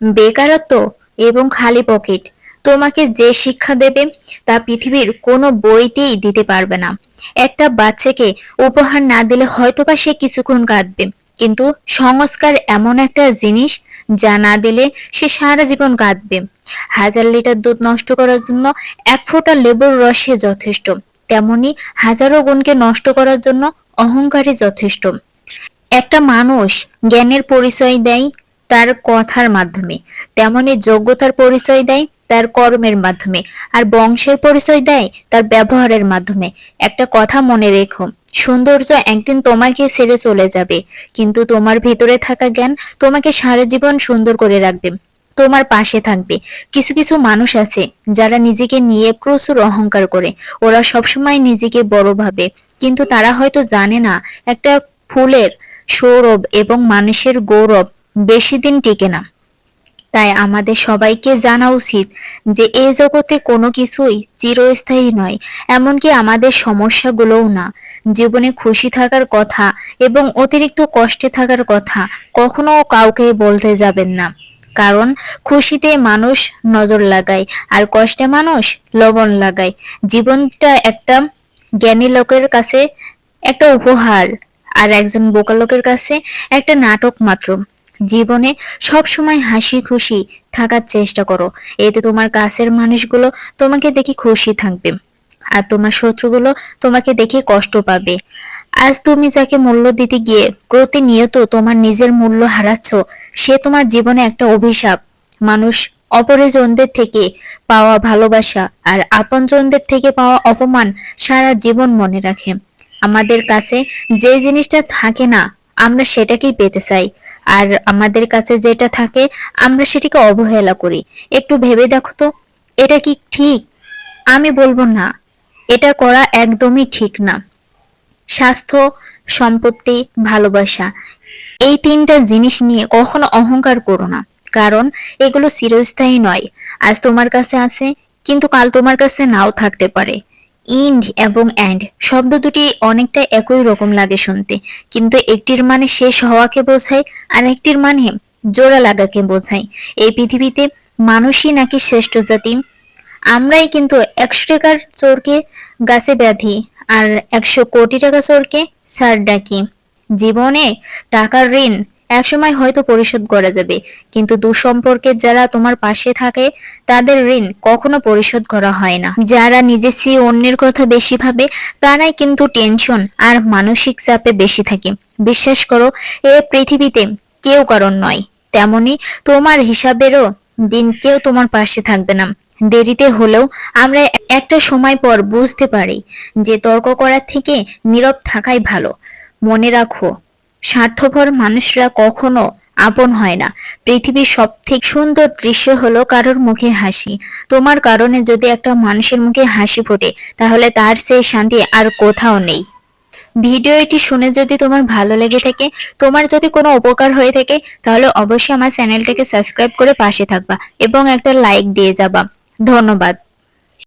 বেকারত্ব এবং খালি পকেট তোমাকে যে শিক্ষা দেবে তা পৃথিবীর কোনো বইতেই দিতে পারবে না। একটা বাচ্চাকে উপহার না দিলে হয়তোবা সে কিছুক্ষণ কাঁদবে, কিন্তু সংস্কার এমন একটা জিনিস যা না দিলে সে সারা জীবন কাঁদবে। হাজার লিটার দুধ নষ্ট করার জন্য এক ফোঁটা লেবুর রসই যথেষ্ট, তেমনি হাজারো গুণকে নষ্ট করার জন্য অহংকারই যথেষ্ট। একটা মানুষ জ্ঞানের পরিচয় দেয় তার কথার মাধ্যমে, তেমনি যোগ্যতার পরিচয় দেয় তার কর্মের মাধ্যমে, আর বংশের পরিচয় দেয় তার ব্যবহারের মাধ্যমে। একটা কথা মনে রেখো, সৌন্দর্য একদিন তোমাকে ছেড়ে চলে যাবে, কিন্তু তোমার ভিতরে থাকা জ্ঞান তোমাকে সারা জীবন সুন্দর করে রাখবে, তোমার পাশে থাকবে। কিছু কিছু মানুষ আছে যারা নিজেকে নিয়ে প্রচুর অহংকার করে, ওরা সবসময় নিজেকে বড় ভাবে, কিন্তু তারা হয়তো জানে না একটা ফুলের সৌরভ এবং মানুষের গৌরব বেশি দিন টিকে না। তাই আমাদের সবাইকে জানা উচিত যে এই জগতে কোনো কিছুই চিরস্থায়ী নয়, এমনকি আমাদের সমস্যাগুলোও না। জীবনে খুশি থাকার কথা এবং অতিরিক্ত কষ্টে থাকার কথা কখনো কাউকে বলতে যাবেন না, কারণ খুশিতে মানুষ নজর লাগায় আর কষ্টে মানুষ লবণ লাগায়। জীবনটা একটা জ্ঞানী লোকের কাছে একটা উপহার, আর একজন বোকা লোকের কাছে একটা নাটক মাত্র। জীবনে সব সময় হাসি খুশি থাকার চেষ্টা করো, এতে তোমার কাছের মানুষগুলো তোমাকে দেখে খুশি থাকবে, আর তোমার শত্রুগুলো তোমাকে দেখে কষ্ট পাবে। আজ তুমি যাকে মূল্য দিতে গিয়ে প্রতিনিয়ত তোমার নিজের মূল্য হারাচ্ছ, সে তোমার জীবনে একটা অভিশাপ। মানুষ অপরজনদের থেকে পাওয়া ভালোবাসা আর আপনজনদের থেকে পাওয়া অপমান সারা জীবন মনে রাখে। আমাদের কাছে যে জিনিসটা থাকে না আমরা সেটাকেই পেতে চাই, আর আমাদের কাছে যেটা থাকে আমরা সেটাকে অবহেলা করি। একটু ভেবে দেখো তো, এটা কি ঠিক? আমি বলবো না, এটা করা একদমই ঠিক না। স্বাস্থ্য, সম্পত্তি, ভালোবাসা, এই তিনটা জিনিস নিয়ে কখনো অহংকার করো না, কারণ এগুলো চিরস্থায়ী নয়। আজ তোমার কাছে আছে, কিন্তু কাল তোমার কাছে নাও থাকতে পারে। ইন্ড এবং অ্যান্ড শব্দ দুটি অনেকটা একই রকম লাগে শুনতে, কিন্তু একটির মানে শেষ হওয়াকে বোঝায় আর একটির মানে জোড়া লাগাকে বোঝায়। এই পৃথিবীতে মানুষই নাকি শ্রেষ্ঠ জাতি। আমরাই কিন্তু 100 টাকার চোরকে গাছে ব্যাধি, আর 100 কোটি টাকা চোরকে স্যার ডাকি। জীবনে টাকার ঋণ একসময় হয়তো পরিশোধ করা যাবে, কিন্তু দুঃসম্পর্কের যারা তোমার পাশে থাকে তাদের ঋণ কখনো পরিশোধ করা হয় না। যারা নিজের চেয়ে অন্যের কথা বেশি ভাবে তারাই কিন্তু টেনশন আর মানসিক চাপে বেশি থাকে। বিশ্বাস করো, এ পৃথিবীতে কেউ কারণ নয়, তেমনি তোমার হিসাবেরও দিন কেউ তোমার পাশে থাকবে না। দেরিতে হলেও আমরা একটা সময় পর বুঝতে পারি যে তর্ক করার থেকে নীরব থাকাই ভালো। মনে রাখো, স্বার্থপর মানুষরা কখনো আপন হয় না। পৃথিবীর সবথেকে সুন্দর দৃশ্য হলো কারোর মুখে হাসি। তোমার কারণে যদি একটা মানুষের মুখে হাসি ফোটে, তাহলে তার চেয়ে শান্তি আর কোথাও নেই। ভিডিওটি শুনে যদি তোমার ভালো লেগে থাকে, তোমার যদি কোনো উপকার হয়ে থাকে, তাহলে অবশ্যই আমার চ্যানেলটাকে সাবস্ক্রাইব করে পাশে থাকবা এবং একটা লাইক দিয়ে যাবা। ধন্যবাদ।